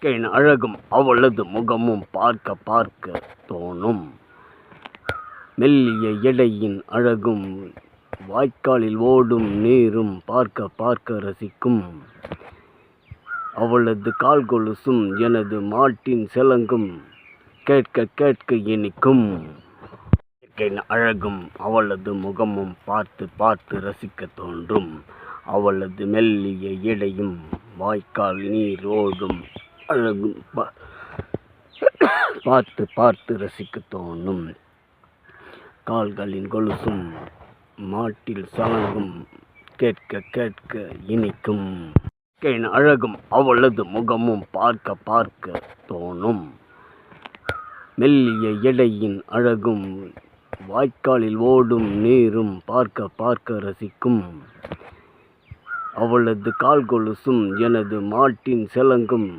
என் அழகும் அவளது முகமும் பார்க்க பார்க்க தோணும். மெல்லிய எடையின் அழகும் வாய்க்காலில் ஓடும் நீரும் பார்க்க பார்க்க ரசிக்கும். அவளது கால் கொலுசும் எனது மாட்டின் சிலங்கும் கேட்க கேட்க இனிக்கும். என் அழகும் அவளது முகமும் பார்த்து பார்த்து ரசிக்க தோன்றும். அவளது மெல்லிய எடையும் வாய்க்கால் நீர் ஓடும் அழகும் பார்த்து பார்த்து ரசிக்க தோணும். கால்களின் கொலுசும் மாட்டில் சலங்கும் கேட்க கேட்க இனிக்கும். என் அழகும் அவளது முகமும் பார்க்க பார்க்க தோணும். மெல்லிய எடையின் அழகும் வாய்க்காலில் ஓடும் நீரும் பார்க்க பார்க்க ரசிக்கும். அவளது கால் கொலுசும் எனது மாட்டின் சிலங்கும்